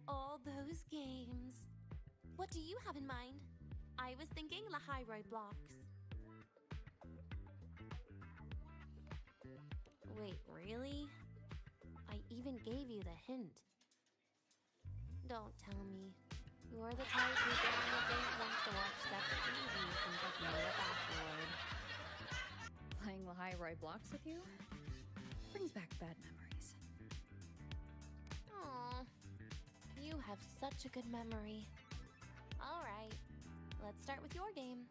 All those games. What do you have in mind? I was thinking Lahiroi blocks. Wait, really? I even gave you the hint. Don't tell me. You're the type who go on a date wants to watch separate movies and doesn't look afterward. Playing Lahiroi blocks with you brings back bad memories. Aw, you have such a good memory. All right, let's start with your game.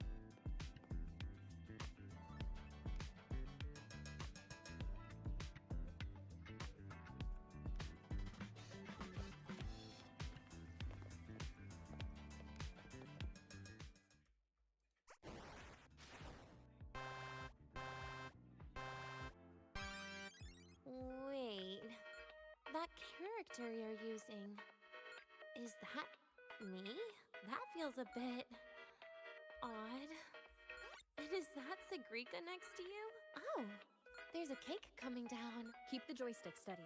Wait, that character you're using, is that me? That feels a bit odd. And is that Sagrika next to you? Oh, there's a cake coming down. Keep the joystick steady.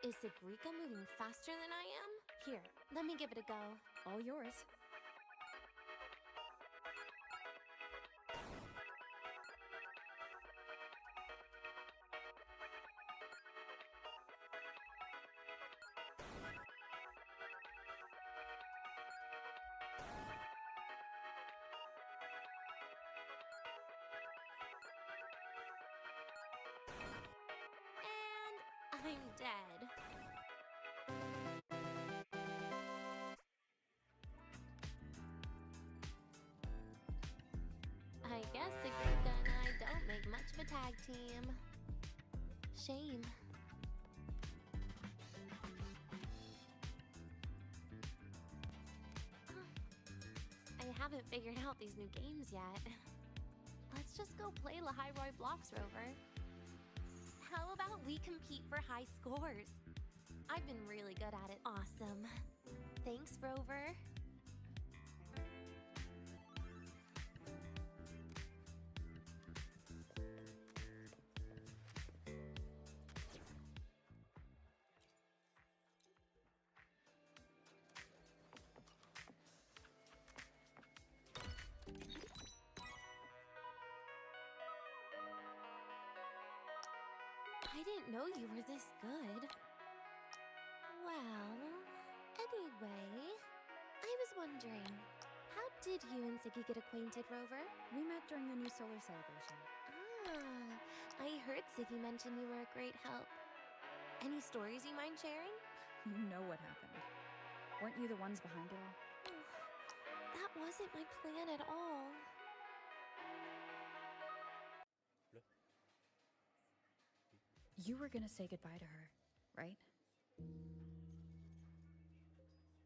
Is Sagrika moving faster than I am? Here, let me give it a go. All yours. And I'm dead. I guess Sagrika and I don't make much of a tag team. Shame. I haven't figured out these new games yet. Let's just go play Lahiroi blocks, Rover. How about we compete for high scores? I've been really good at it. Awesome. Thanks, Rover. I didn't know you were this good. Well, anyway, I was wondering, how did you and Ziggy get acquainted, Rover? We met during the new solar celebration. Ah, I heard Ziggy mention you were a great help. Any stories you mind sharing? You know what happened. Weren't you the ones behind it all? That wasn't my plan at all. You were gonna say goodbye to her, right?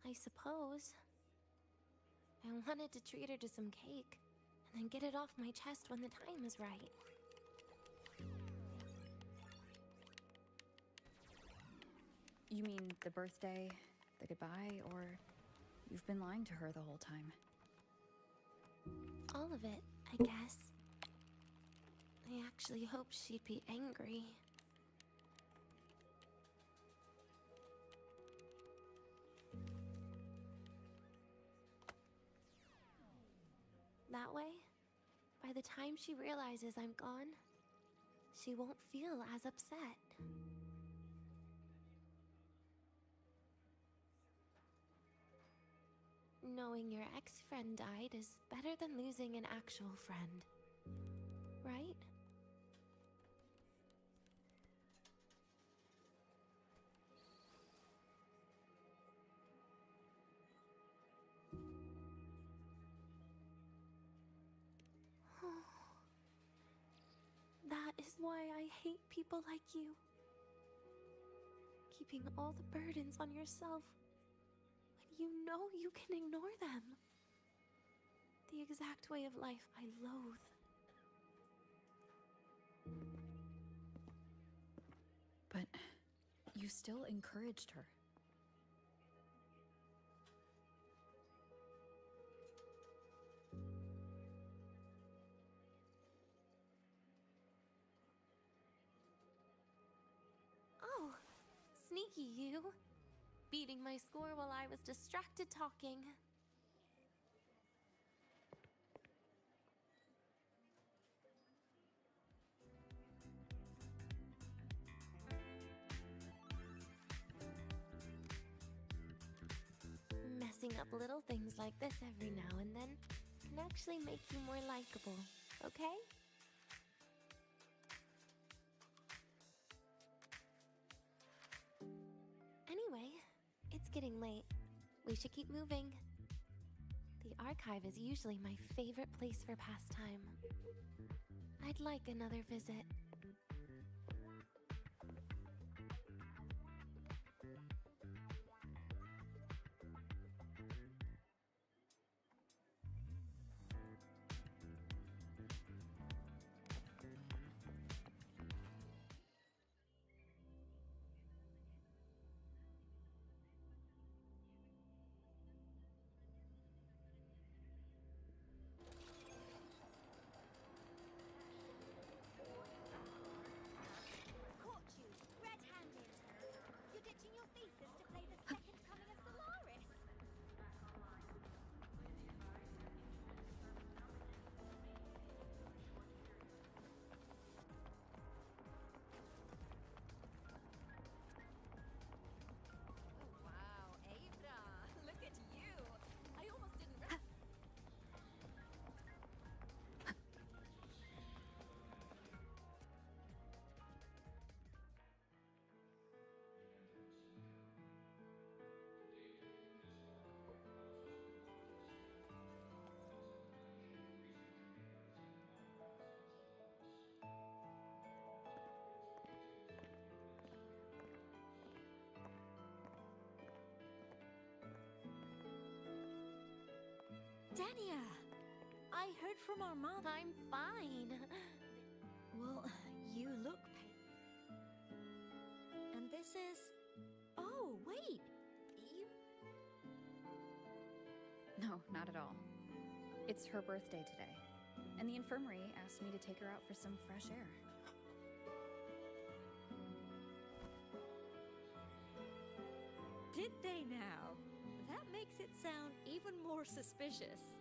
I suppose. I wanted to treat her to some cake, and then get it off my chest when the time is right. You mean the birthday, the goodbye, or you've been lying to her the whole time? All of it, I guess. I actually hoped she'd be angry. That way, by the time she realizes I'm gone, she won't feel as upset. Knowing your ex-friend died is better than losing an actual friend, right? That is why I hate people like you. Keeping all the burdens on yourself when you know you can ignore them. The exact way of life I loathe. But you still encouraged her. sneaky, you. Beating my score while I was distracted talking. Messing up little things like this every now and then can actually make you more likable, okay? Anyway, it's getting late. We should keep moving. The archive is usually my favorite place for pastime. I'd like another visit. Caught you, red-handed. You're ditching your thesis to play the second coming of Solaris. Oh, wow, Abra, look at you. I almost didn't. Dania, I heard from our mom. I'm fine. Well, you look and this is... Oh, wait. You... No, not at all. It's her birthday today, and the infirmary asked me to take her out for some fresh air. Did they now? That makes it sound even more suspicious.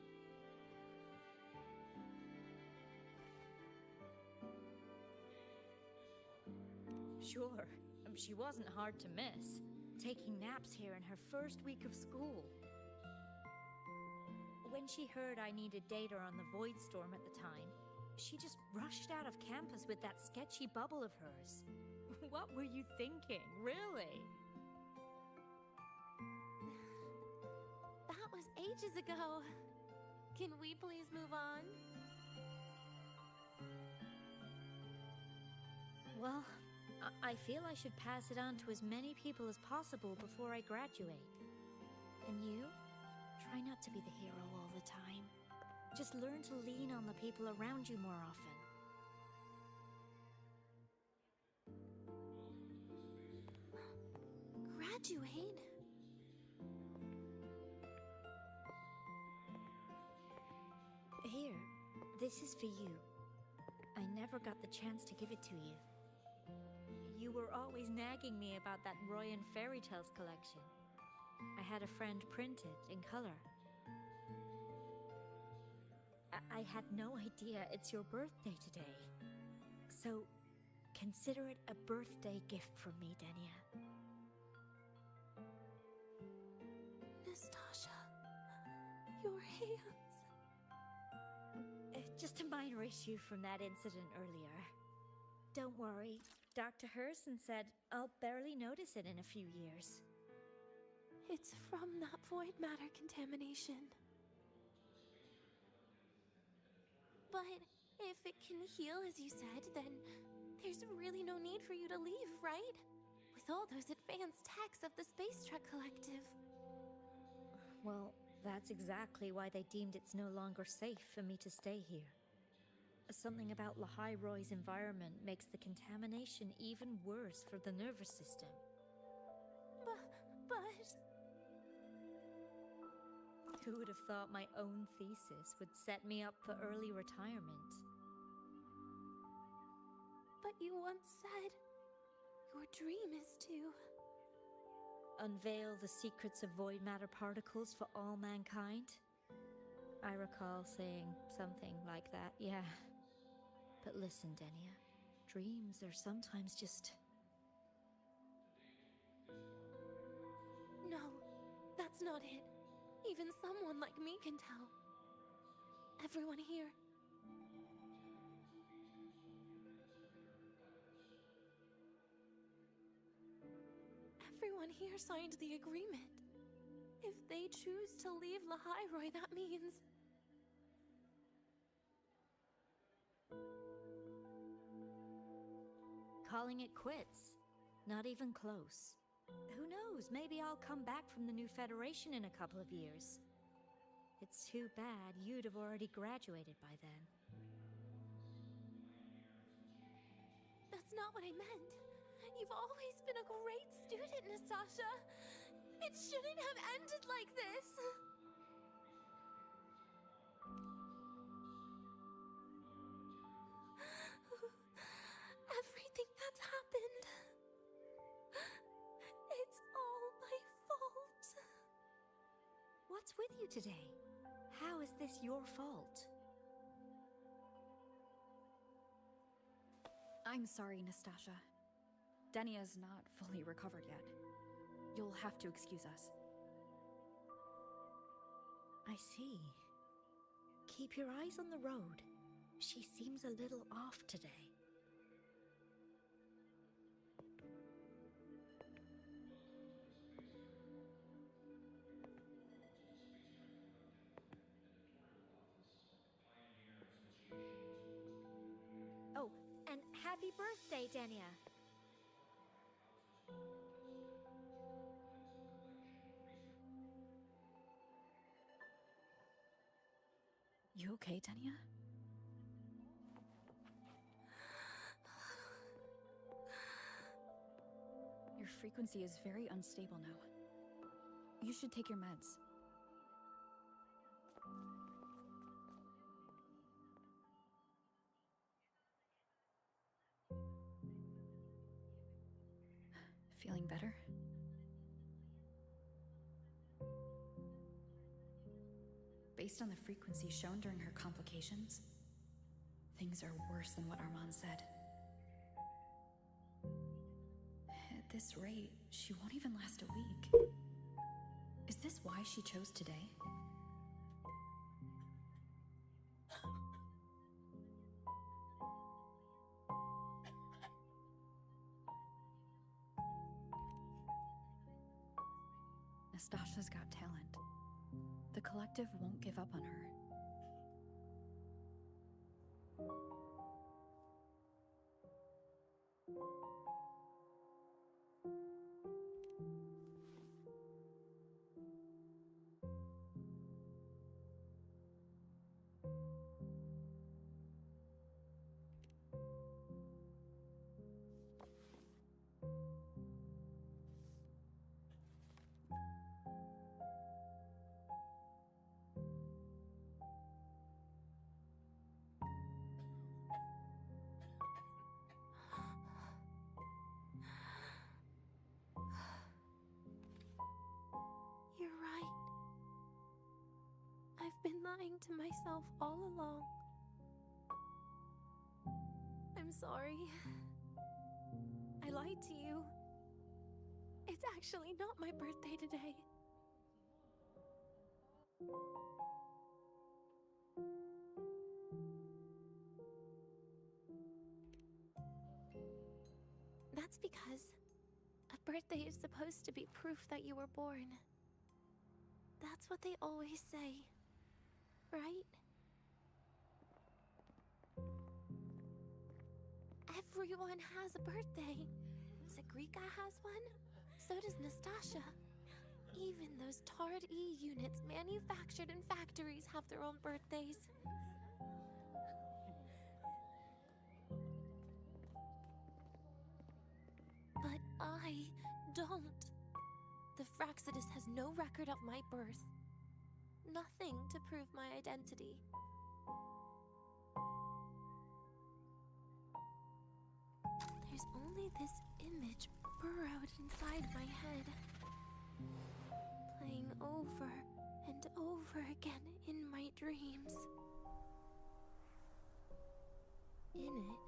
Sure, she wasn't hard to miss, taking naps here in her first week of school. When she heard I needed data on the Void Storm at the time, she just rushed out of campus with that sketchy bubble of hers. What were you thinking, really? That was ages ago. Can we please move on? Well, I feel I should pass it on to as many people as possible before I graduate. And you? Try not to be the hero all the time. Just learn to lean on the people around you more often. Graduate? Here, this is for you. I never got the chance to give it to you. You were always nagging me about that Roy and Fairy Tales collection. I had a friend print it in color. I had no idea it's your birthday today. So, consider it a birthday gift from me, Denia. Nastasha, your hands. Just a minor issue from that incident earlier. Don't worry, Dr. Herson said I'll barely notice it in a few years. It's from that void matter contamination. But if it can heal, as you said, then there's really no need for you to leave, right? With all those advanced techs of the Space Trek Collective. Well, that's exactly why they deemed it's no longer safe for me to stay here. Something about Lahai Roy's environment makes the contamination even worse for the nervous system. But... Who would have thought my own thesis would set me up for early retirement? But you once said your dream is to... unveil the secrets of void matter particles for all mankind? I recall saying something like that, yeah. But listen, Denia, dreams are sometimes just... No, that's not it. Even someone like me can tell. Everyone here. Everyone here signed the agreement. If they choose to leave Lahairoi, that means... calling it quits. Not even close. Who knows, maybe I'll come back from the new Federation in a couple of years. It's too bad you'd have already graduated by then. That's not what I meant. You've always been a great student, Nastasha. It shouldn't have ended like this. Everything that's happened. It's all my fault. What's with you today? How is this your fault? I'm sorry, Nastasha. Denia's not fully recovered yet. You'll have to excuse us. I see. Keep your eyes on the road. She seems a little off today. Oh, and happy birthday, Denia! You okay, Denia? Your frequency is very unstable now. You should take your meds. Feeling better? Based on the frequency shown during her complications, things are worse than what Armand said. At this rate, she won't even last a week. Is this why she chose today? Nastasha's got talent. The collective won't give up on her. You're right. I've been lying to myself all along. I'm sorry. I lied to you. It's actually not my birthday today. That's because a birthday is supposed to be proof that you were born. That's what they always say, right? Everyone has a birthday. Sagrika has one, so does Nastasha. Even those tarred E units manufactured in factories have their own birthdays. But I don't. The Fraxidus has no record of my birth. Nothing to prove my identity. There's only this image burrowed inside my head. playing over and over again in my dreams. In it,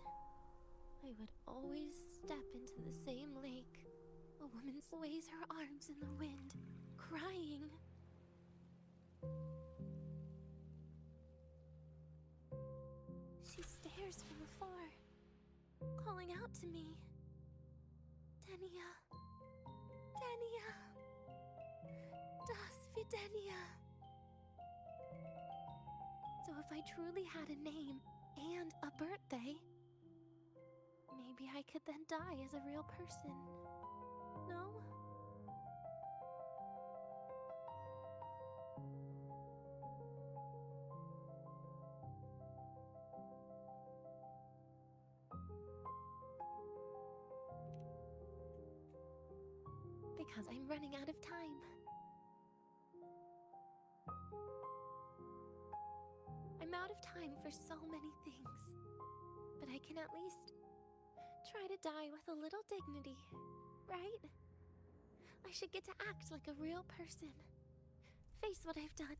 I would always step into the same lake. A woman sways her arms in the wind, crying. She stares from afar, calling out to me. DENIAAAA. DENIAAAA. Das wie DENIAAAA. So if I truly had a name and a birthday, maybe I could then die as a real person. No? Because I'm running out of time. I'm out of time for so many things, but I can at least try to die with a little dignity, right? I should get to act like a real person. Face what I've done.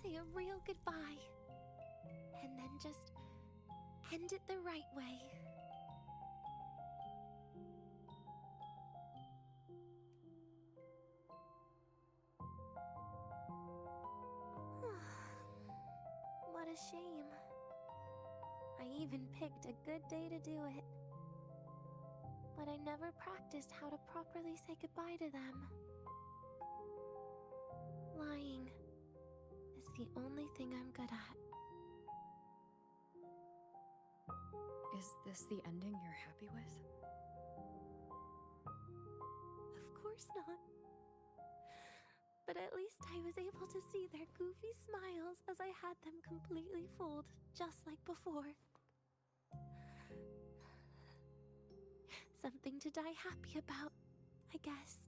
Say a real goodbye. And then just end it the right way. What a shame. I even picked a good day to do it. But I never practiced how to properly say goodbye to them. Lying is the only thing I'm good at. Is this the ending you're happy with? Of course not. But at least I was able to see their goofy smiles as I had them completely fooled, just like before. Something to die happy about, I guess.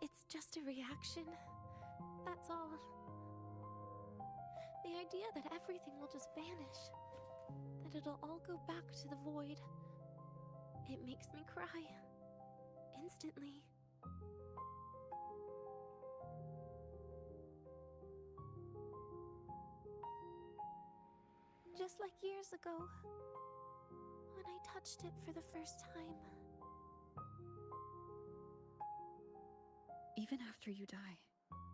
It's just a reaction. That's all. The idea that everything will just vanish, that it'll all go back to the void, it makes me cry. Instantly. Just like years ago, when I touched it for the first time. Even after you die,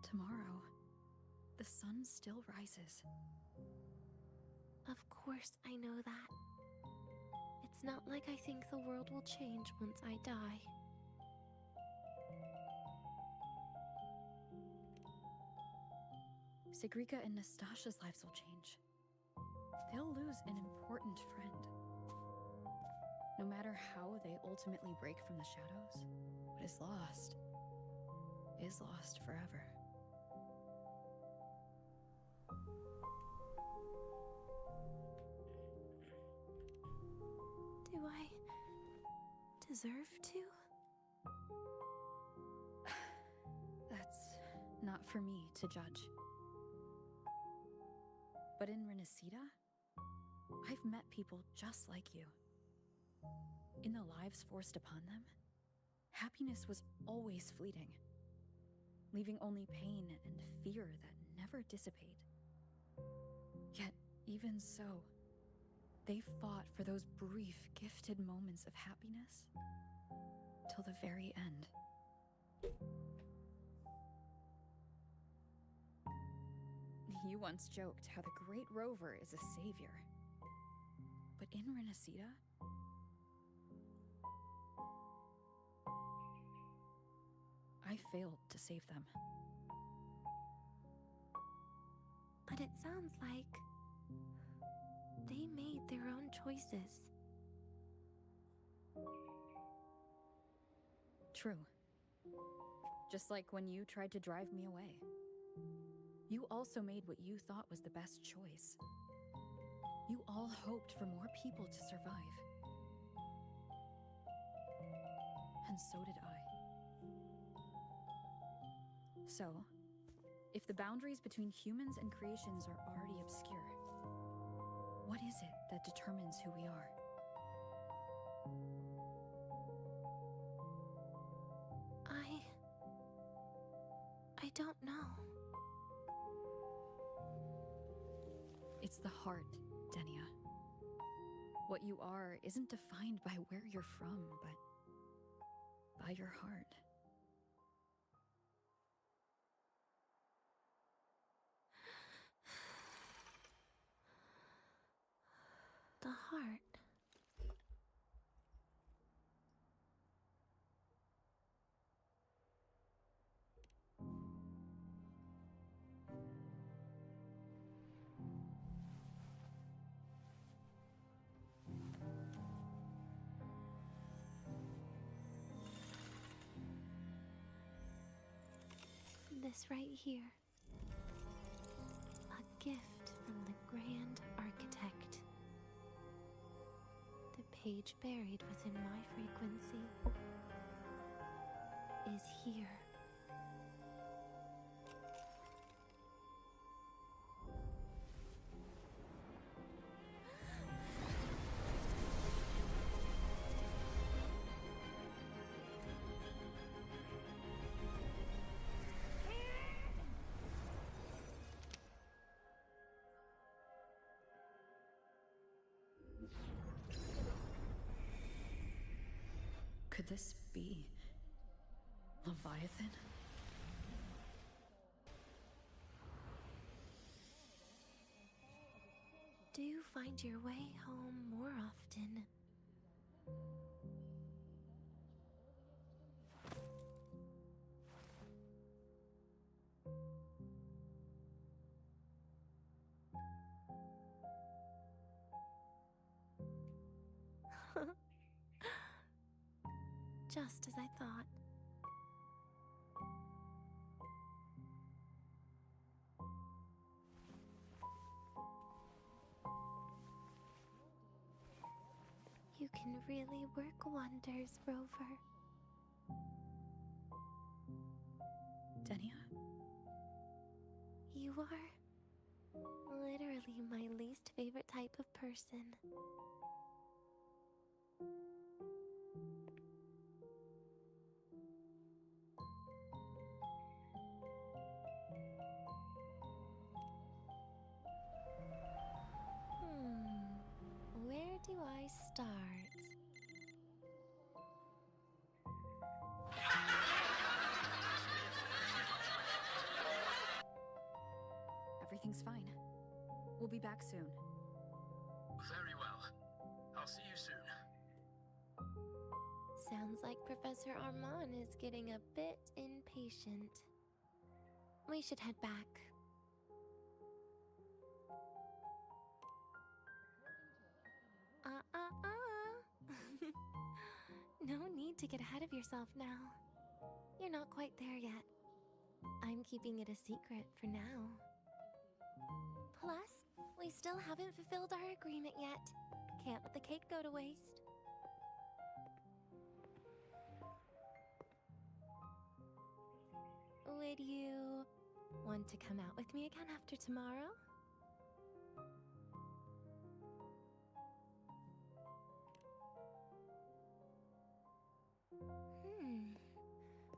tomorrow, the sun still rises. Of course I know that. It's not like I think the world will change once I die. Sigrika and Nastasha's lives will change. They'll lose an important friend. No matter how they ultimately break from the shadows, what is lost forever. Do I deserve to? That's not for me to judge. But in Renacida, I've met people just like you. In the lives forced upon them, happiness was always fleeting, leaving only pain and fear that never dissipate. Yet, even so, they fought for those brief, gifted moments of happiness till the very end. You once joked how the Great Rover is a savior. But in Renacida, I failed to save them. But it sounds like they made their own choices. True. Just like when you tried to drive me away. You also made what you thought was the best choice. You all hoped for more people to survive. And so did I. So, if the boundaries between humans and creations are already obscure, what is it that determines who we are? I don't know. It's the heart, Denia. What you are isn't defined by where you're from, but by your heart. The heart. This right here. A gift from the Grand Architect. The page buried within my frequency is here. Could this be Leviathan? Do you find your way home more often? Just as I thought. You can really work wonders, Rover. Denia? You are literally my least favorite type of person. Where do I start? Everything's fine. We'll be back soon. Very well. I'll see you soon. Sounds like Professor Armand is getting a bit impatient. We should head back. No need to get ahead of yourself now. You're not quite there yet. I'm keeping it a secret for now. Plus, we still haven't fulfilled our agreement yet. Can't let the cake go to waste. Would you want to come out with me again after tomorrow?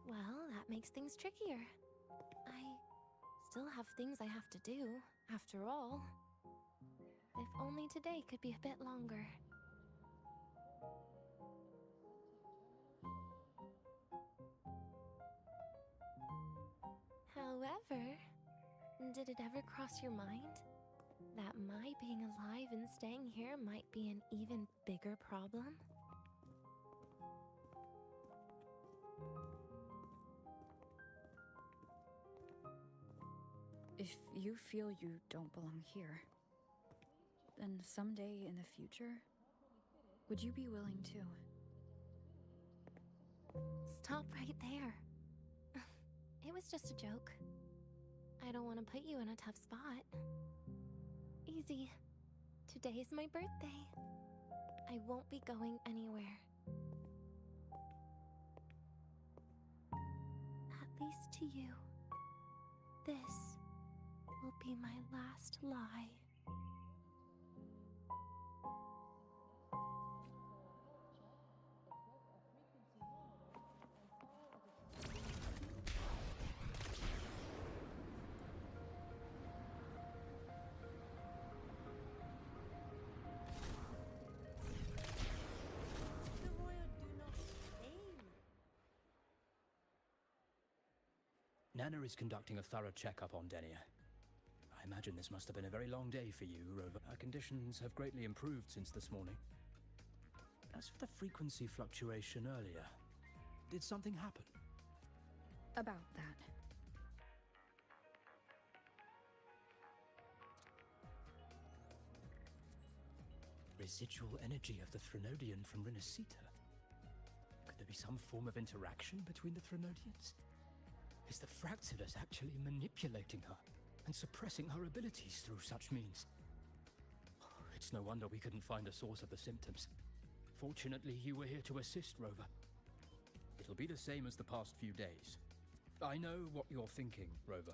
Well, that makes things trickier. I still have things I have to do, after all. If only today could be a bit longer. However, did it ever cross your mind that my being alive and staying here might be an even bigger problem? If you feel you don't belong here, then someday in the future, would you be willing to? Stop right there. It was just a joke. I don't want to put you in a tough spot. Easy. Today is my birthday. I won't be going anywhere. At least to you. This will be my last lie. Nana is conducting a thorough checkup on DENIAAAA. I imagine this must have been a very long day for you, Rover. Our conditions have greatly improved since this morning. As for the frequency fluctuation earlier, did something happen? About that. Residual energy of the Threnodian from Rinasita? Could there be some form of interaction between the Threnodians? Is the Fractilus actually manipulating her and suppressing her abilities through such means? It's no wonder we couldn't find the source of the symptoms. Fortunately, you were here to assist, Rover. It'll be the same as the past few days. I know what you're thinking, Rover.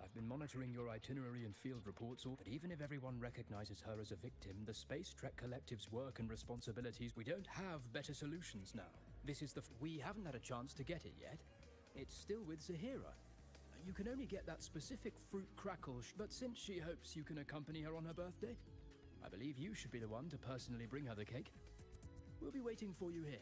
I've been monitoring your itinerary and field reports, but even if everyone recognizes her as a victim, the Space Trek Collective's work and responsibilities, we don't have better solutions now. We haven't had a chance to get it yet. It's still with Zahira. You can only get that specific fruit crackle, but since she hopes you can accompany her on her birthday, I believe you should be the one to personally bring her the cake. We'll be waiting for you here.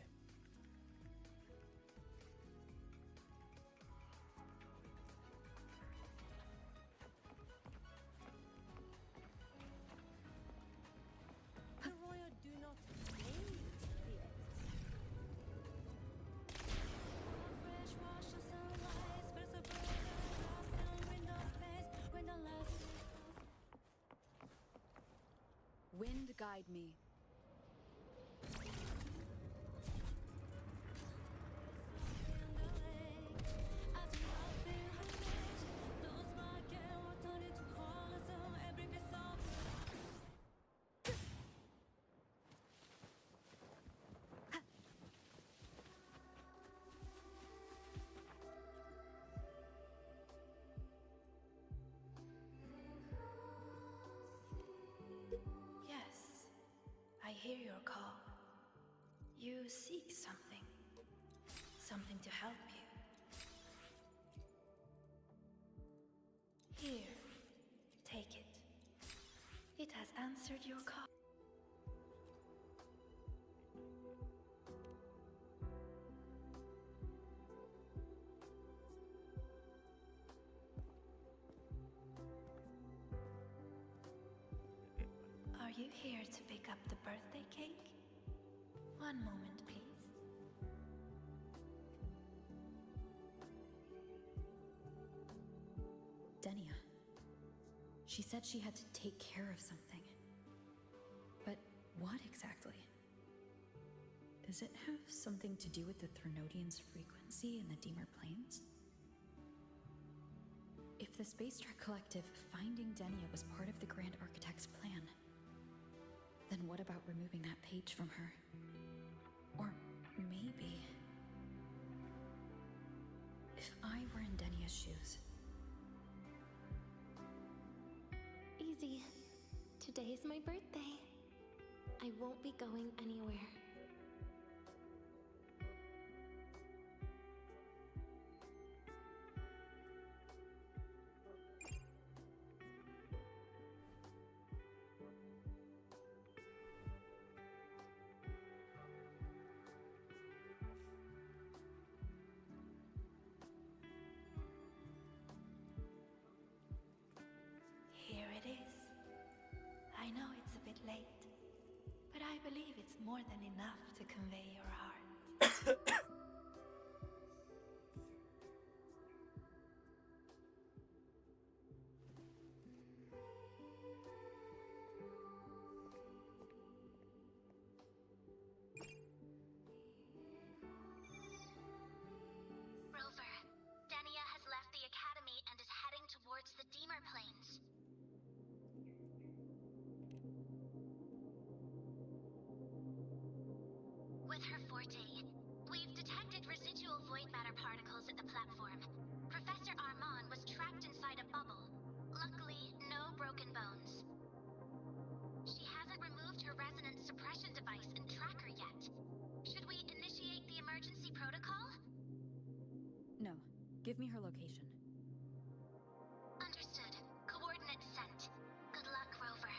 Wind guide me. I hear your call. You seek something. Something to help you. Here, take it. It has answered your call. Are you here to pick up the birthday cake? One moment, please. DENIAAAA. She said she had to take care of something. But what exactly? Does it have something to do with the Threnodian's frequency in the Deemer Plains? If the Space Trek Collective finding DENIAAAA was part of the Grand Architect's plan, then what about removing that page from her? Or maybe... if I were in DENIAAAA's shoes... Easy. Today's my birthday. I won't be going anywhere. Here it is. I know it's a bit late, but I believe it's more than enough to convey your heart. Rover, DENIAAAA has left the Academy and is heading towards the Deemer Plains. With her forte, we've detected residual void matter particles at the platform, Professor Armand was trapped inside a bubble. Luckily, no broken bones. She hasn't removed her resonance suppression device and tracker yet. Should we initiate the emergency protocol? No. Give me her location. Understood. Coordinates sent. Good luck, Rover.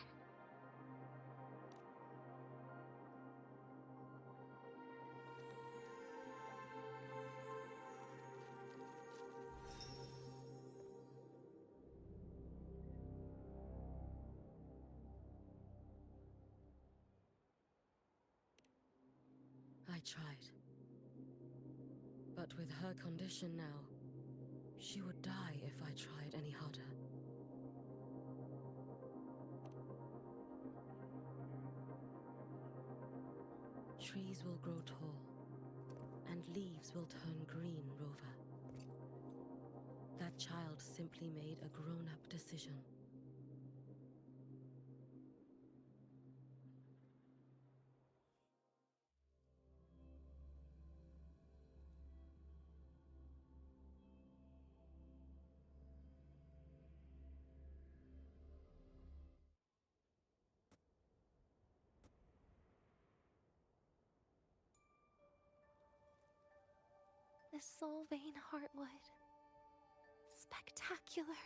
I tried. But with her condition now, she would die if I tried any harder. Trees will grow tall, and leaves will turn green, Rover. That child simply made a grown-up decision. This soul vein heartwood. Spectacular.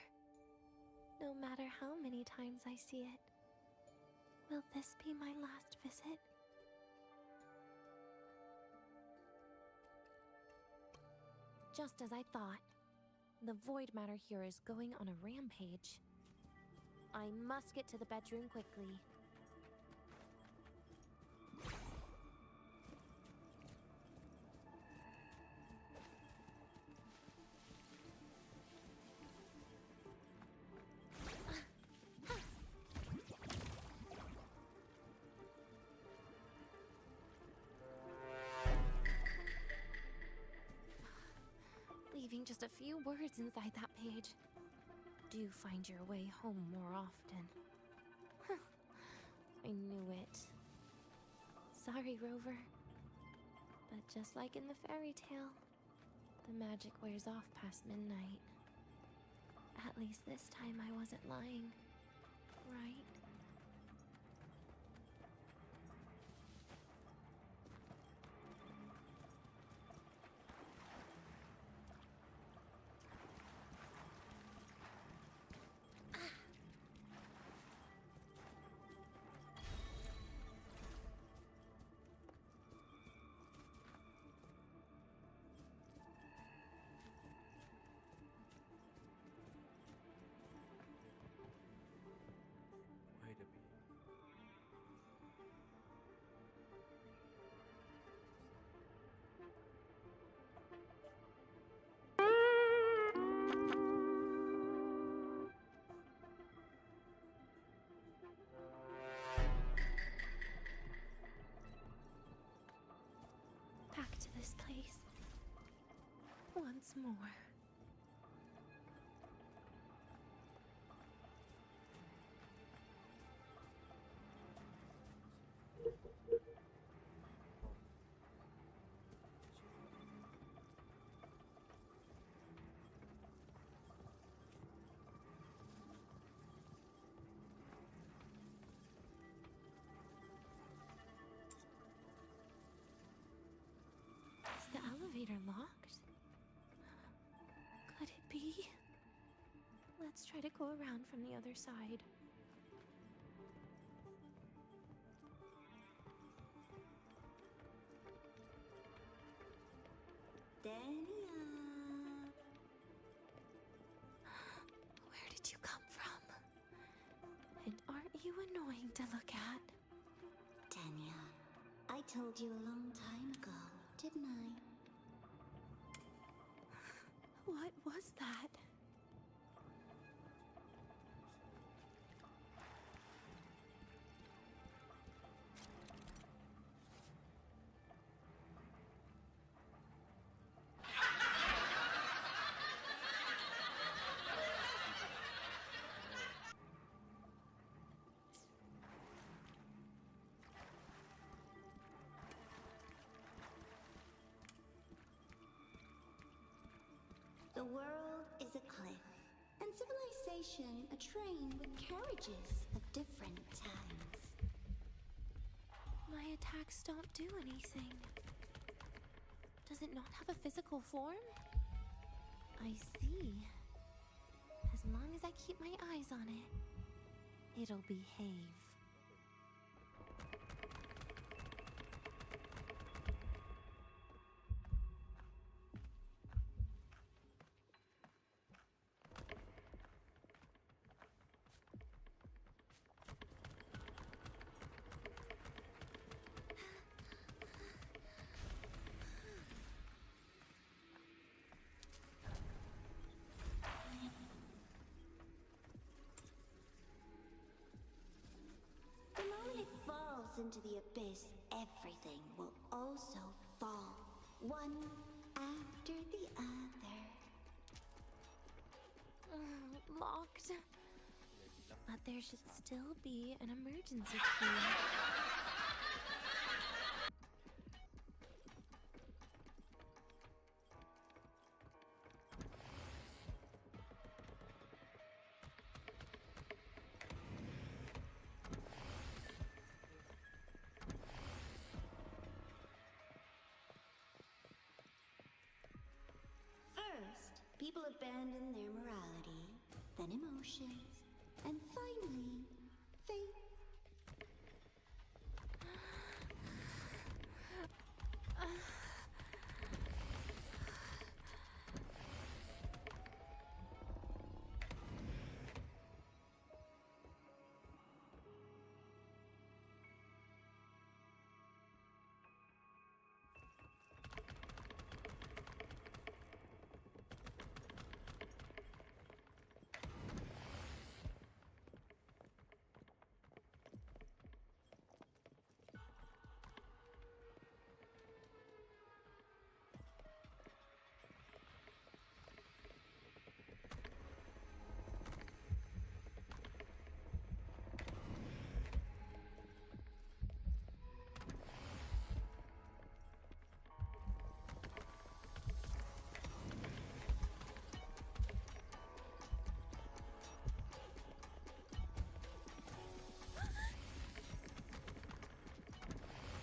No matter how many times I see it, will this be my last visit? Just as I thought, the void matter here is going on a rampage. I must get to the bedroom quickly. Leaving just a few words inside that page. Do find your way home more often. I knew it. Sorry, Rover. But just like in the fairy tale, the magic wears off past midnight. At least this time I wasn't lying, right? Wait a minute. Back to this place. Once more. Is the elevator locked? Could it be? Let's try to go around from the other side. DENIAAAA. Where did you come from? And aren't you annoying to look at? DENIAAAA, I told you a long time ago, didn't I? What was that? The world is a cliff, and civilization a train with carriages of different times. My attacks don't do anything. Does it not have a physical form? I see. As long as I keep my eyes on it, it'll behave. The moment it falls into the abyss, everything will also fall, one after the other. Locked. But there should still be an emergency key. First, people abandon their morality, then emotions, and finally, faith.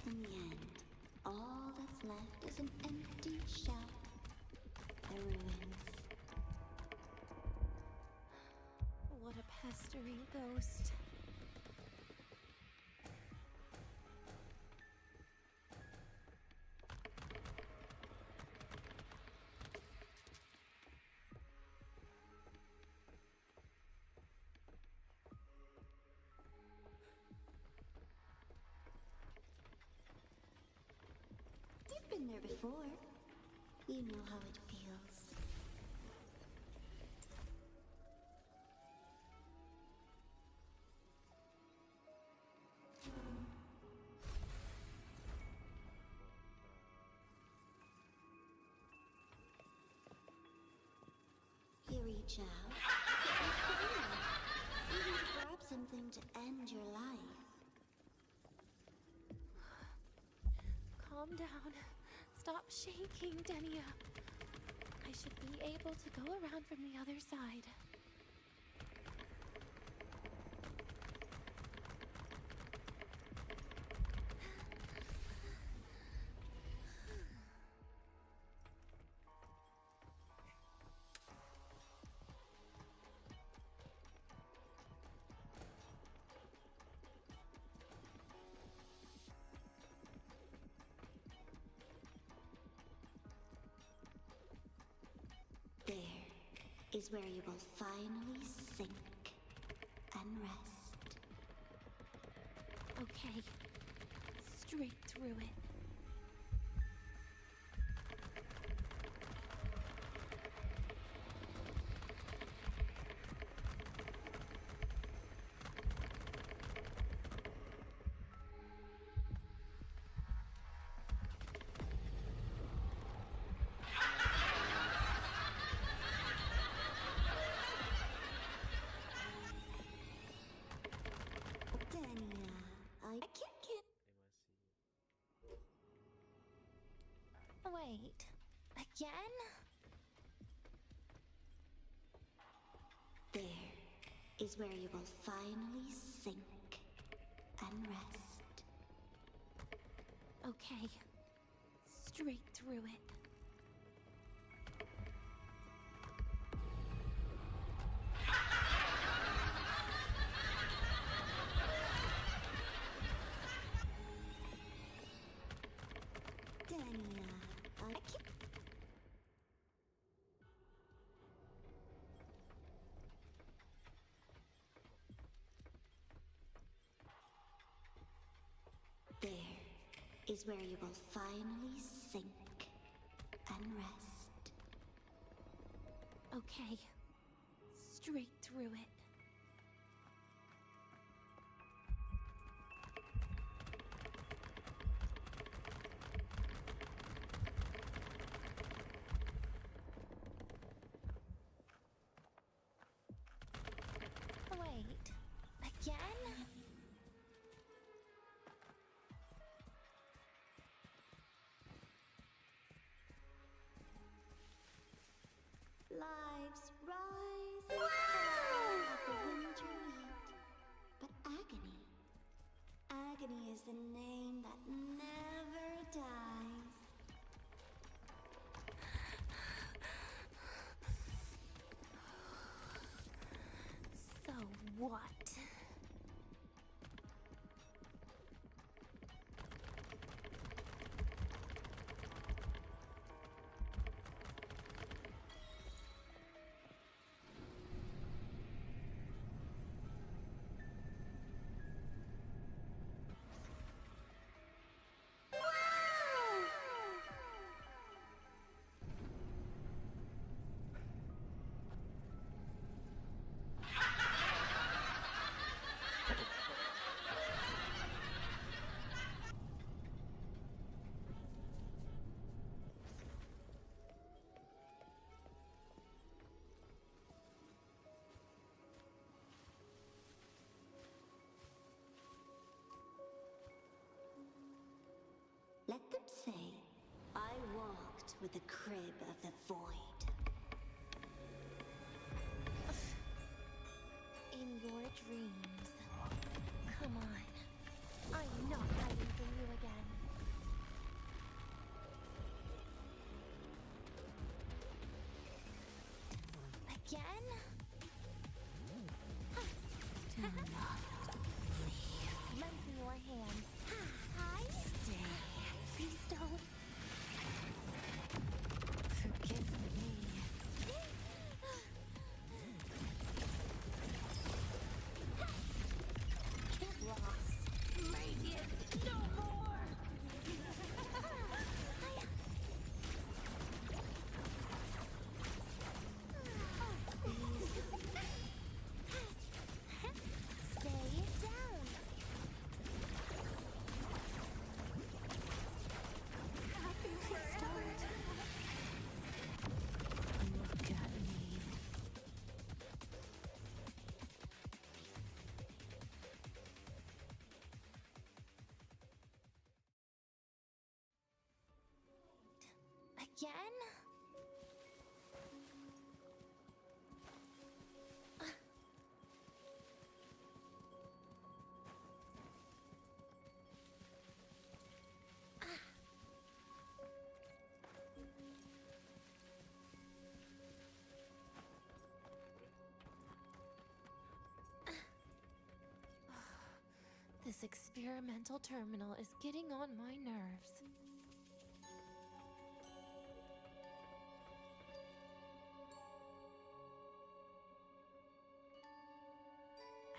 In the end, all that's left is an empty shell. The ruins. What a pestering ghost. You've been there before. You know how it feels. You reach out, you feel, even to grab something to end your life. Calm down. Stop shaking, DENIAAAA. I should be able to go around from the other side. There is where you will finally sink and rest. Okay. Straight through it. DENIAAAA, I can't. Wait. Again? is where you will finally sink and rest. Okay. Straight through it. DENIAAAA. There is where you will finally sink and rest. Okay. Straight through it. Wait. Again? Lives rise and fall like the winter heat. But agony, agony is the name that never dies. So what? Let them say, I walked with the crib of the void. In your dreams. Come on. I'm not hiding from you again. Again? Lend me your hand. Hi. Stay. Please don't. Forgive me. Get lost. Radiant, no more. Stay down. Please don't. Look at me. Again? This experimental terminal is getting on my nerves.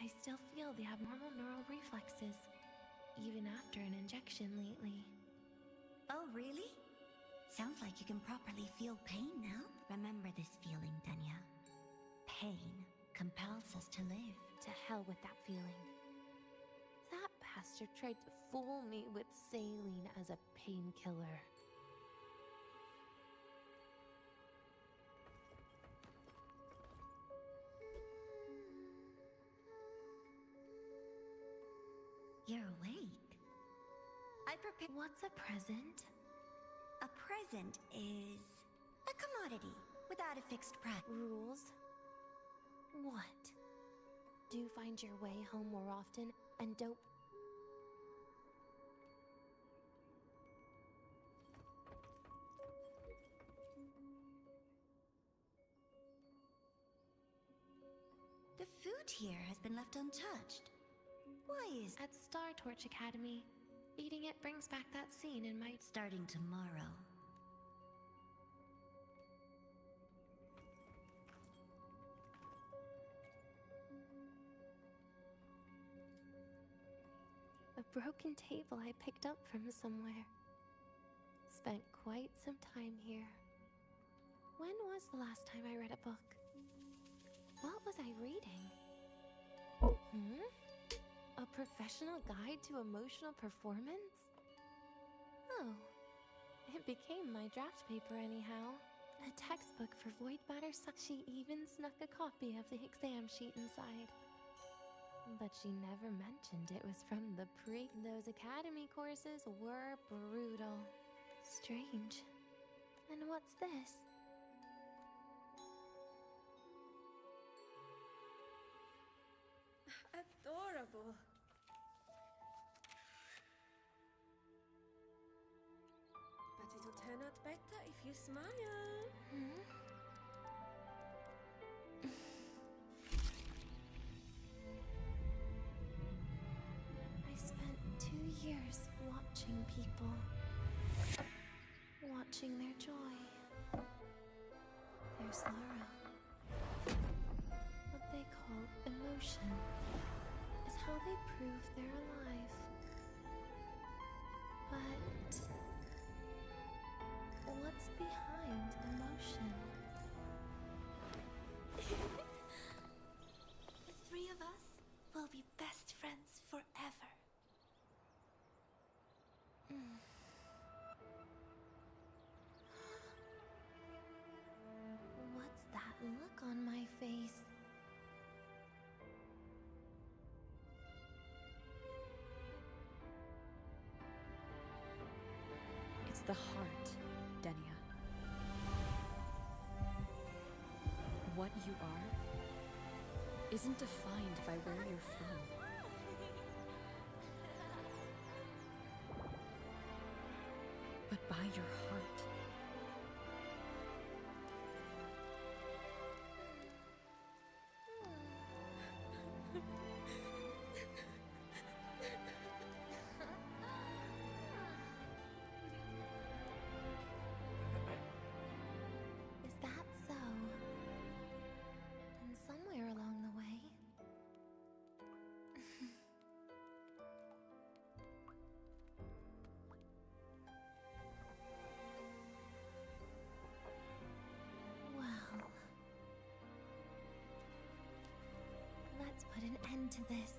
I still feel the abnormal neural reflexes, even after an injection lately. Oh, really? Sounds like you can properly feel pain now. Remember this feeling, Denya. Pain compels us to live. To hell with that feeling. That bastard tried to fool me with saline as a painkiller. You're awake. I prepared. What's a present? A present is a commodity without a fixed price. Rules? What? Do find your way home more often, and don't... The food here has been left untouched. Why is At Star Torch Academy, eating it brings back that scene in my... starting tomorrow? A broken table I picked up from somewhere. Spent quite some time here. When was the last time I read a book? What was I reading? A professional guide to emotional performance? Oh, it became my draft paper anyhow. A textbook for void matter. She even snuck a copy of the exam sheet inside. But she never mentioned it was from the Those academy courses were brutal. Strange. And what's this? Adorable. But it'll turn out better if you smile. I spent 2 years watching people. Watching their joy. Their sorrow. What they call emotion is how they prove they're alive. But what's behind emotion? The three of us will be best friends forever. What's that look on my face? It's the heart, Denia. What you are isn't defined by where you're from. But by your heart. Is that so? Then somewhere along the way... Well... Let's put an end to this.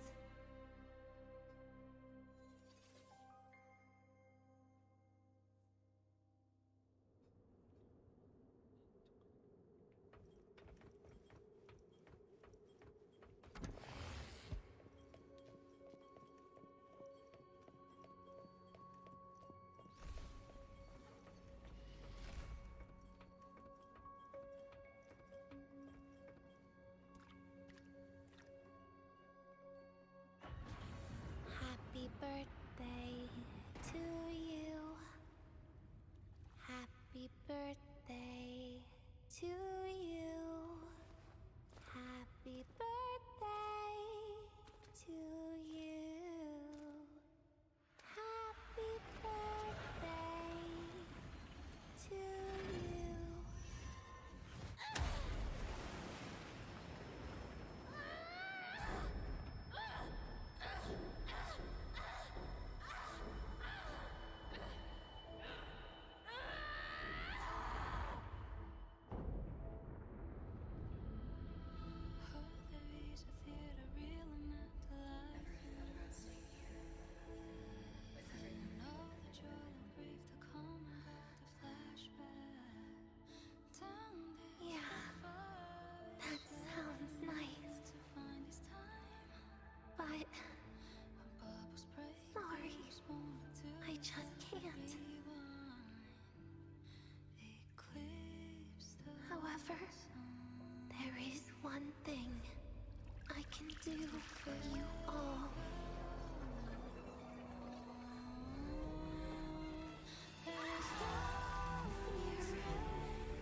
do for you all.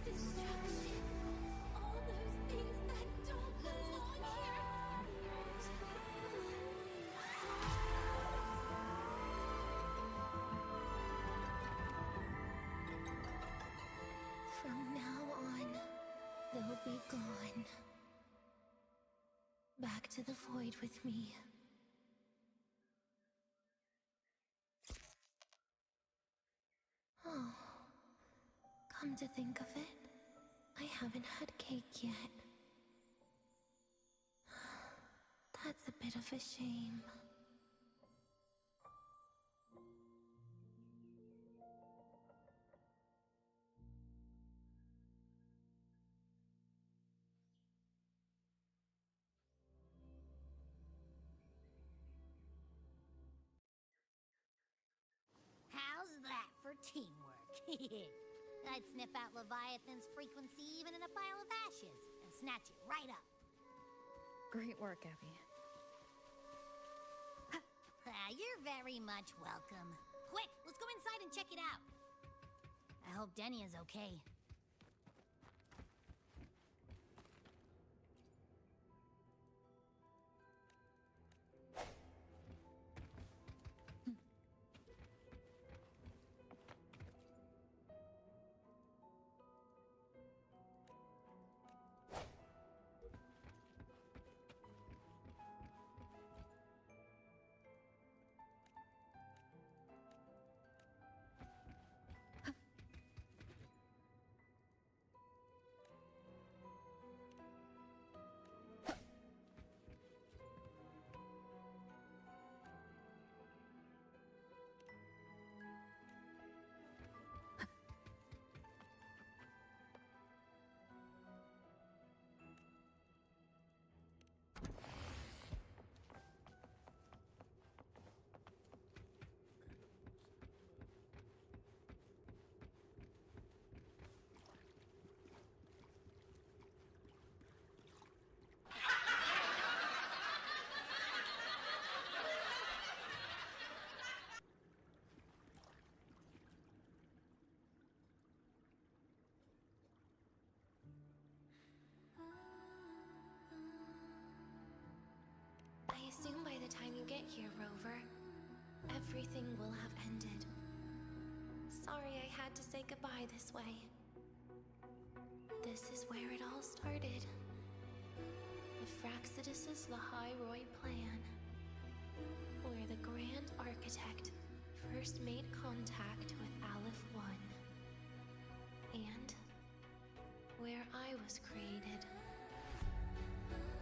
Destruction. All those things that don't belong here. From now on, they'll be gone. Back to the void with me. Oh, come to think of it, I haven't had cake yet. That's a bit of a shame. How's that for teamwork? I'd sniff out Leviathan's frequency even in a pile of ashes and snatch it right up. Great work, Abby. You're very much welcome. Quick, let's go inside and check it out. I hope DENIAAA's okay. I assume by the time you get here, Rover, everything will have ended. Sorry I had to say goodbye this way. This is where it all started. The Fraxidus' Lahairoi plan. Where the Grand Architect first made contact with Aleph One. And where I was created.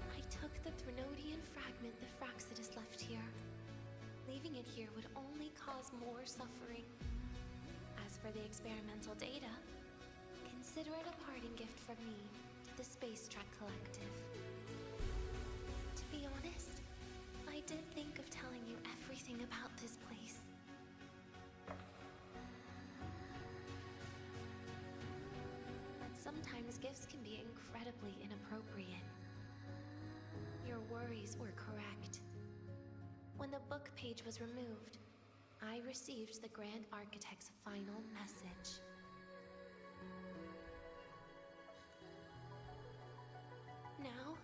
I took the Threnodian fragment the Fraxidus left here. Leaving it here would only cause more suffering. As for the experimental data, consider it a parting gift from me to the Space Trek Collective. To be honest, I did think of telling you everything about this place. But sometimes gifts can be incredibly inappropriate. Your worries were correct. When the book page was removed, I received the Grand Architect's final message. Now,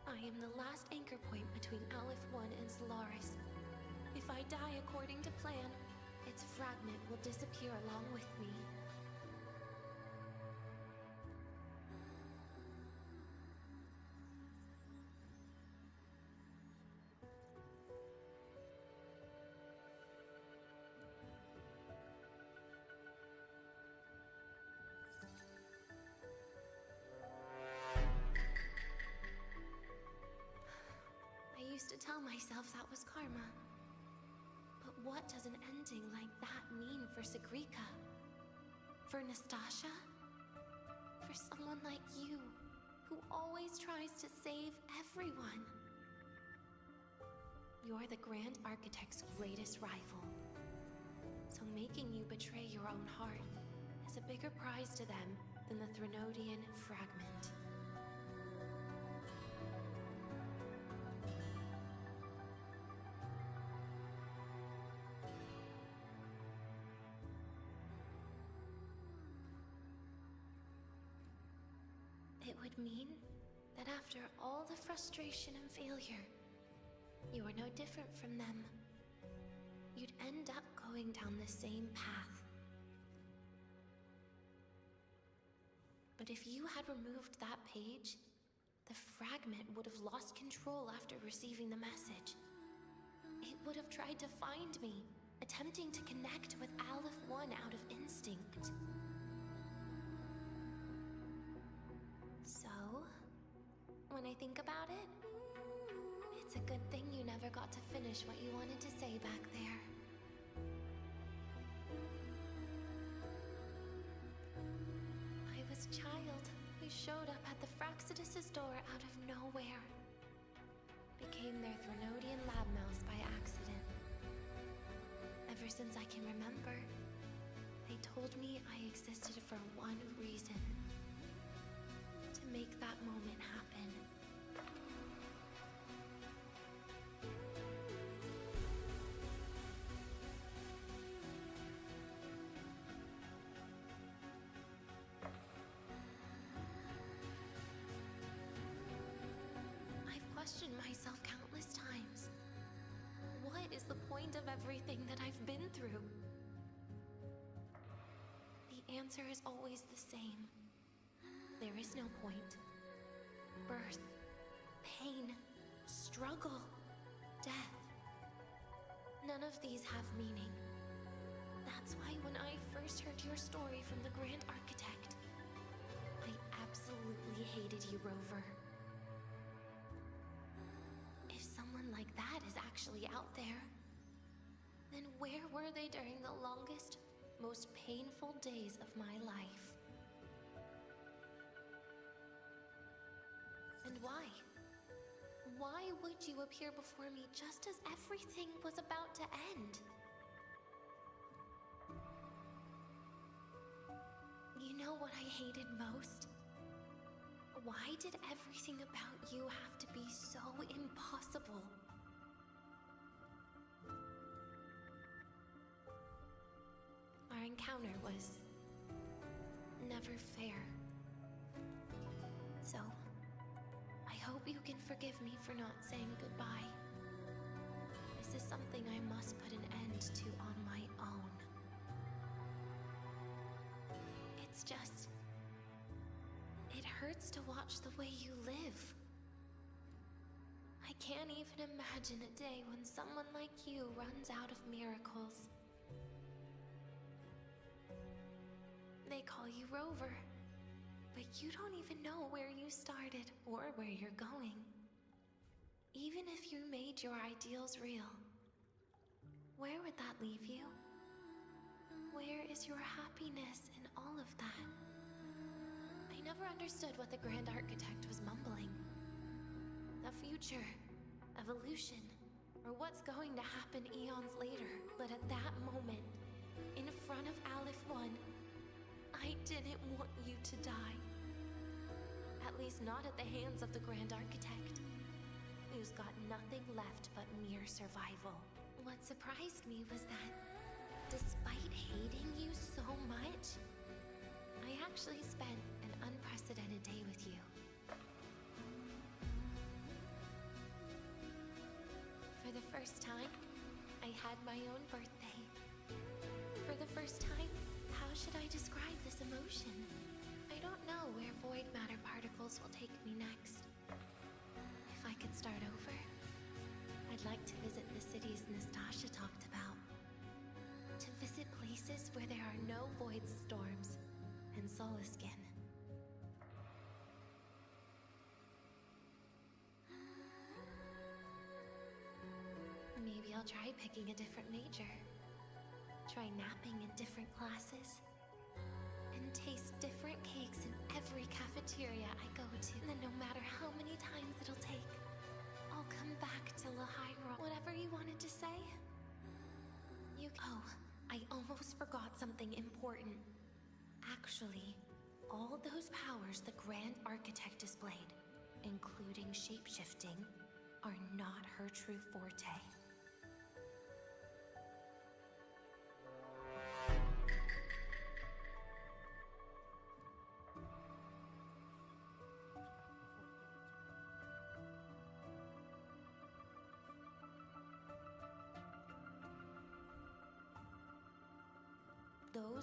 I am the last anchor point between Aleph One and Solaris. If I die according to plan, its fragment will disappear along with me. I used to tell myself that was karma. But what does an ending like that mean for Sagrika? For Nastasha? For someone like you, who always tries to save everyone? You're the Grand Architect's greatest rival. So making you betray your own heart is a bigger prize to them than the Threnodian fragment. would mean that after all the frustration and failure, you are no different from them. You'd end up going down the same path. But if you had removed that page, the fragment would have lost control after receiving the message. It would have tried to find me, attempting to connect with Aleph 1 out of instinct. So, when I think about it, it's a good thing you never got to finish what you wanted to say back there. I was a child who showed up at the Fraxidus' door out of nowhere. Became their Threnodian lab mouse by accident. Ever since I can remember, they told me I existed for one reason. To make that moment happen. I've questioned myself countless times. What is the point of everything that I've been through? The answer is always the same. There is no point. Birth, pain, struggle, death. None of these have meaning. That's why when I first heard your story from the Grand Architect, I absolutely hated you, Rover. If someone like that is actually out there, then where were they during the longest, most painful days of my life? And why? Why would you appear before me just as everything was about to end? You know what I hated most? Why did everything about you have to be so impossible? Our encounter was never fair. So, I hope you can forgive me for not saying goodbye. This is something I must put an end to on my own. It's just... it hurts to watch the way you live. I can't even imagine a day when someone like you runs out of miracles. They call you Rover, but you don't even know where you started or where you're going. Even if you made your ideals real, where would that leave you? Where is your happiness in all of that? I never understood what the Grand Architect was mumbling. The future, evolution, or what's going to happen eons later. But at that moment, in front of Aleph 1, I didn't want you to die. At least not at the hands of the Grand Architect, who's got nothing left but mere survival. What surprised me was that, despite hating you so much, I actually spent an unprecedented day with you. For the first time, I had my own birthday. For the first time, how should I describe this emotion? I don't know where void matter particles will take me next. If I could start over, I'd like to visit the cities Nastasha talked about. To visit places where there are no void storms and Solaskin. Maybe I'll try picking a different major. Try napping in different classes. And taste different cakes in every cafeteria I go to. And then no matter how many times it'll take, I'll come back to Lahyra. Whatever you wanted to say? Oh, I almost forgot something important. Actually, all those powers the Grand Architect displayed, including shapeshifting, are not her true forte.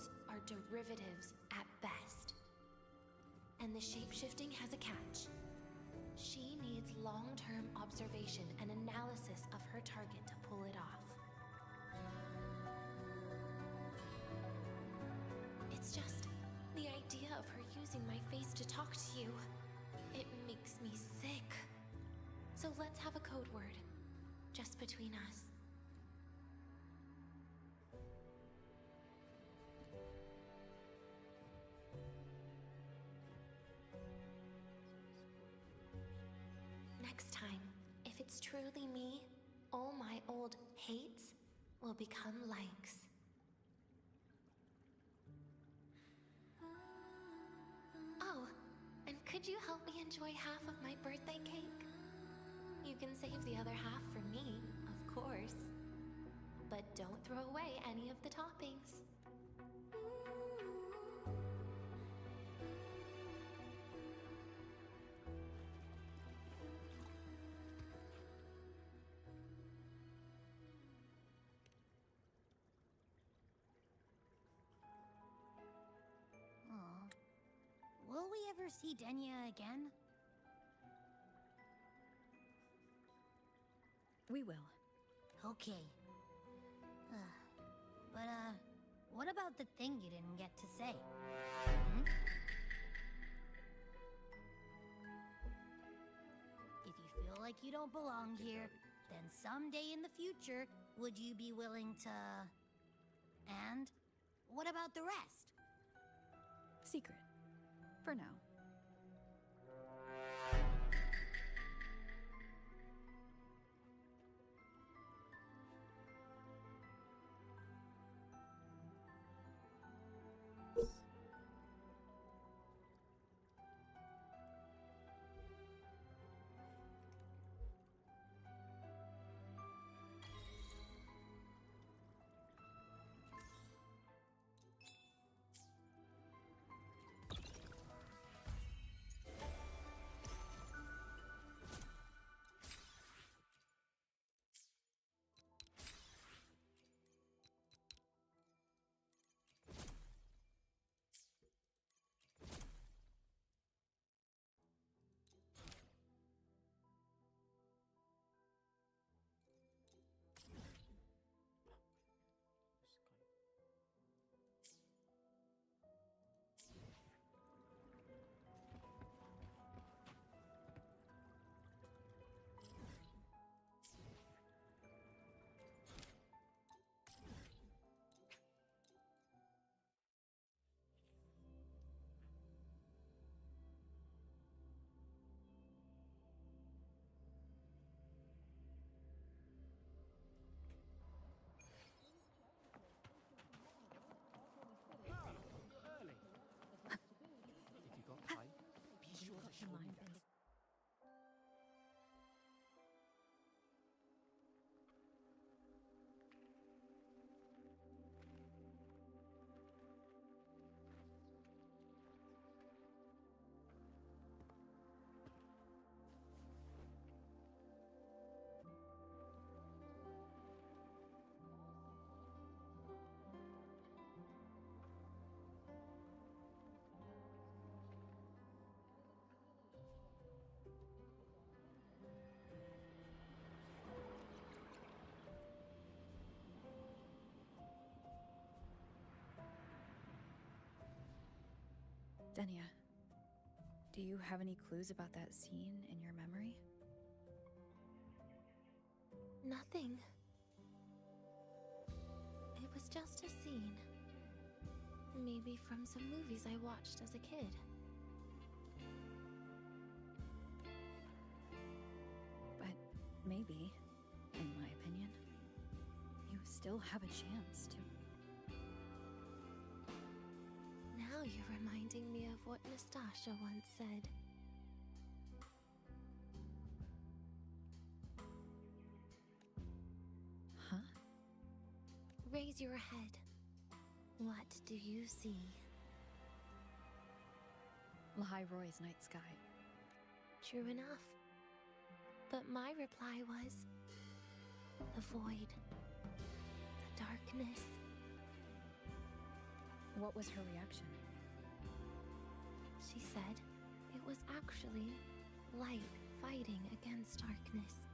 those are derivatives at best. And the shapeshifting has a catch. She needs long-term observation and analysis of her target to pull it off. It's just the idea of her using my face to talk to you. It makes me sick. So let's have a code word, just between us. Next time, if it's truly me, all my old hates will become likes. Oh, and could you help me enjoy half of my birthday cake? You can save the other half for me, of course. But don't throw away any of the toppings. Aw. Will we ever see DENIAAAA again? We will. Okay. But, what about the thing you didn't get to say? Hmm? If you feel like you don't belong here, then someday in the future, would you be willing to... And what about the rest? Secret. For now. DENIAAAA, do you have any clues about that scene in your memory? Nothing. It was just a scene. Maybe from some movies I watched as a kid. But maybe, in my opinion, you still have a chance to... Now you're reminding me of what Nastasha once said. Huh? Raise your head. What do you see? Lahai Roy's night sky. True enough. But my reply was... the void. The darkness. What was her reaction? She said it was actually light fighting against darkness.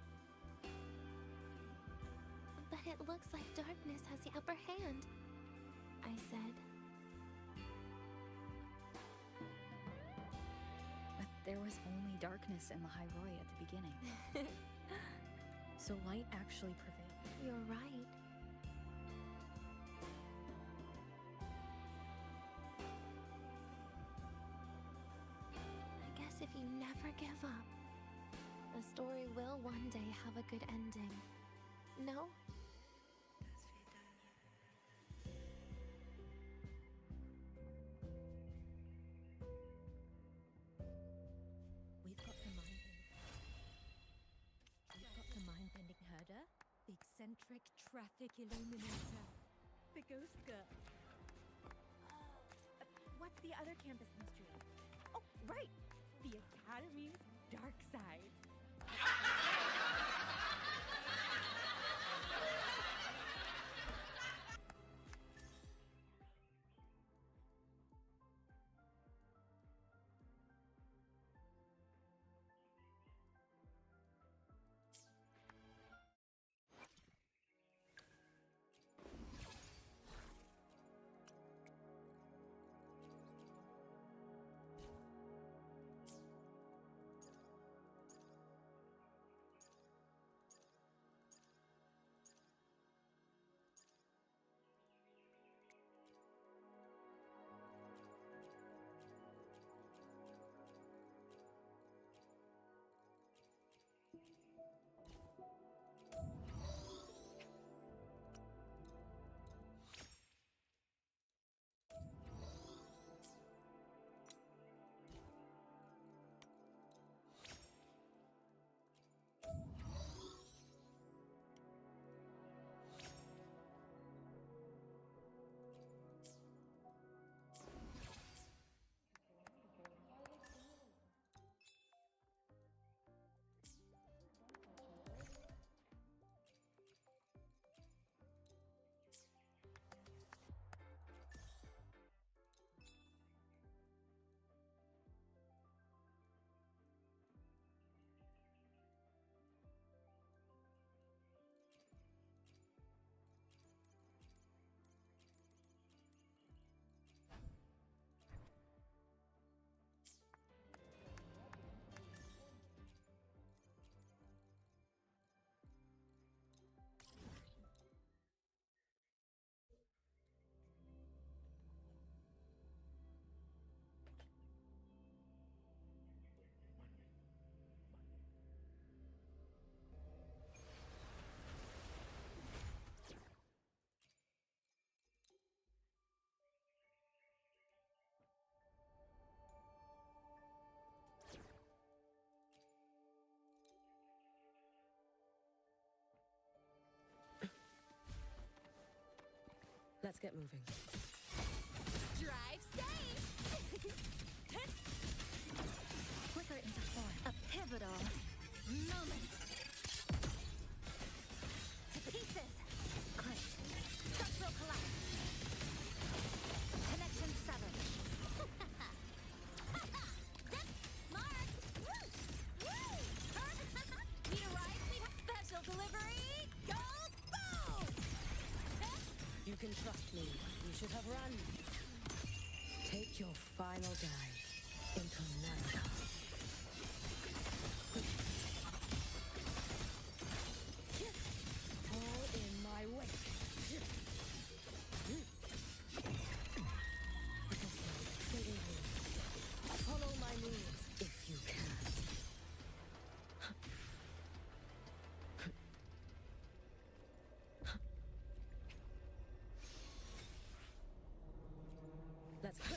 But it looks like darkness has the upper hand, I said. But there was only darkness in the Hyroi at the beginning. So light actually prevailed. You're right. I guess if you never give up, the story will one day have a good ending. No? We've got the mind-bending herder, the eccentric traffic illuminator, the ghost girl. What's the other campus mystery? Oh, right! The Academy's dark side. Let's get moving. Drive safe! Flicker into form. A pivotal moment. To pieces. Crit. Structural collapse. Connection severed. Zip. Marked. Woo! Need a ride? We have special delivery. Go boom! You can trust me. You should have run. Take your final dive into Nana. Fall in my wake. Follow my moves if you can. Let's go.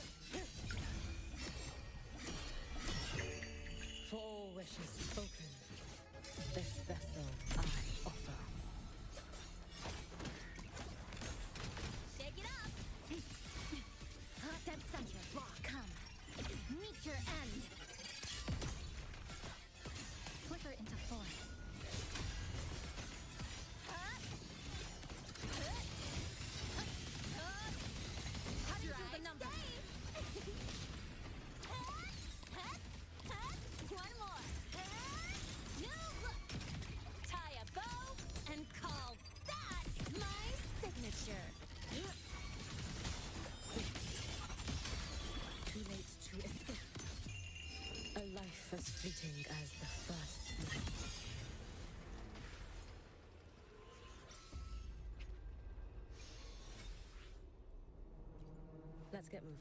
Let's get moving.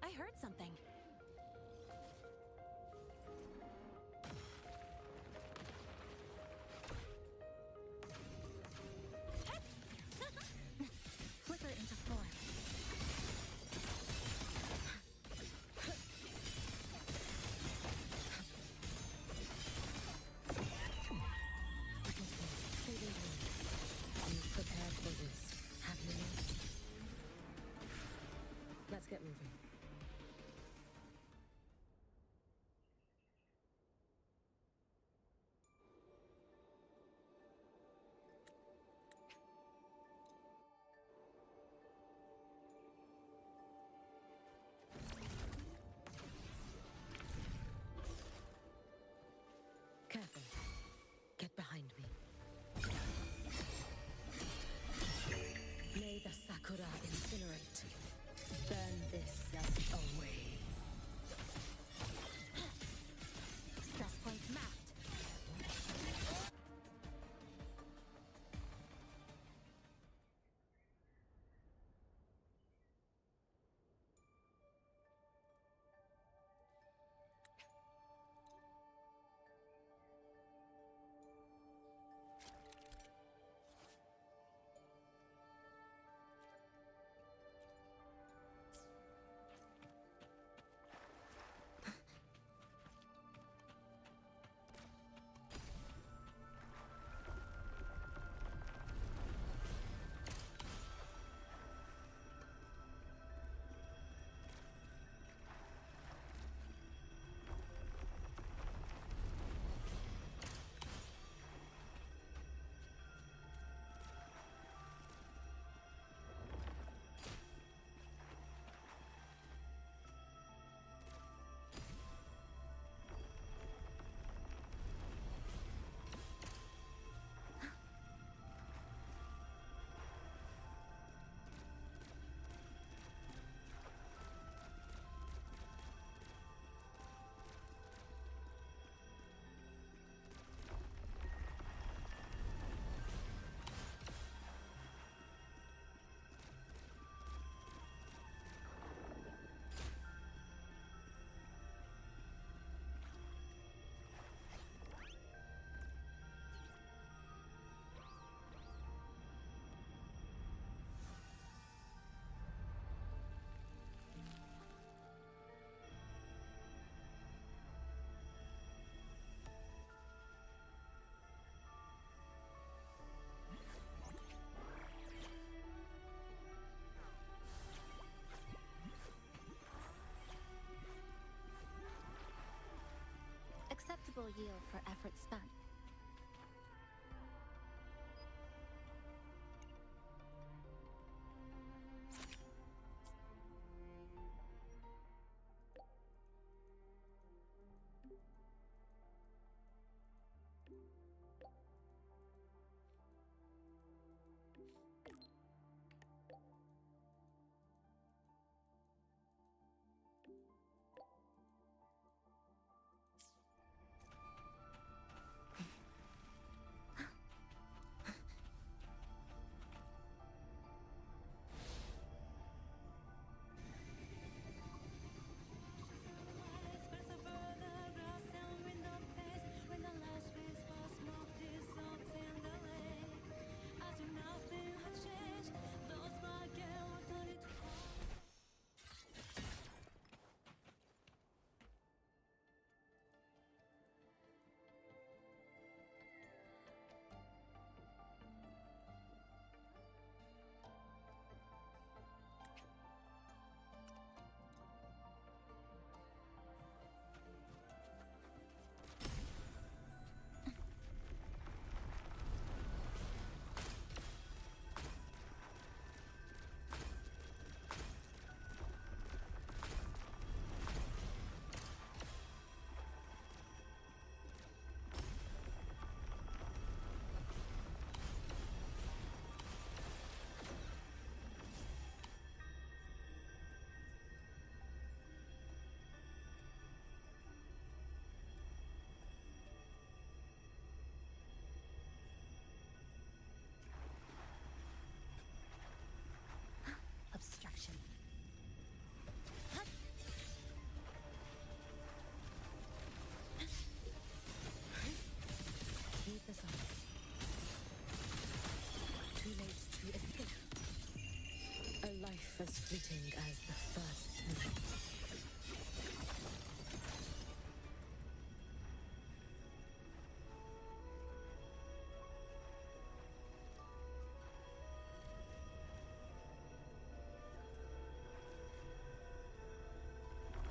I heard something. Flicker into form. Fading blue. You've prepared for this, have you not? Let's get moving. Careful. Get behind me. May the Sakura incinerate. Burn this away. Stress points mapped. Acceptable yield for effort spent. as fleeting as the first snow.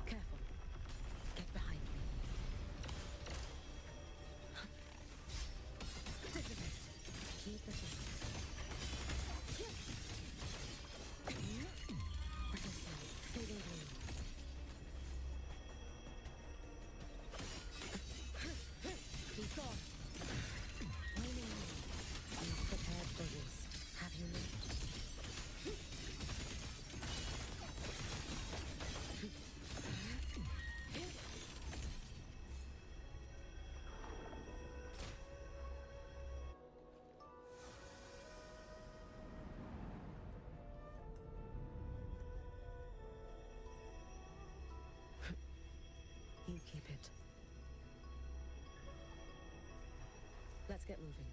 Careful. Get behind me. Dissipate. Keep the faith. Fading blue. He's gone. Waning moon. You've prepared for this, have you not? You keep it. Let's get moving.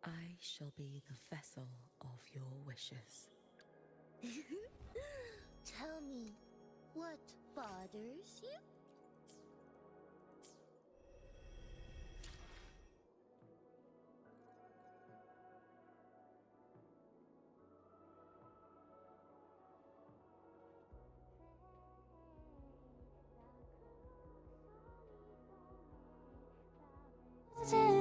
I shall be the vessel of your wishes. Tell me, what bothers you? Positive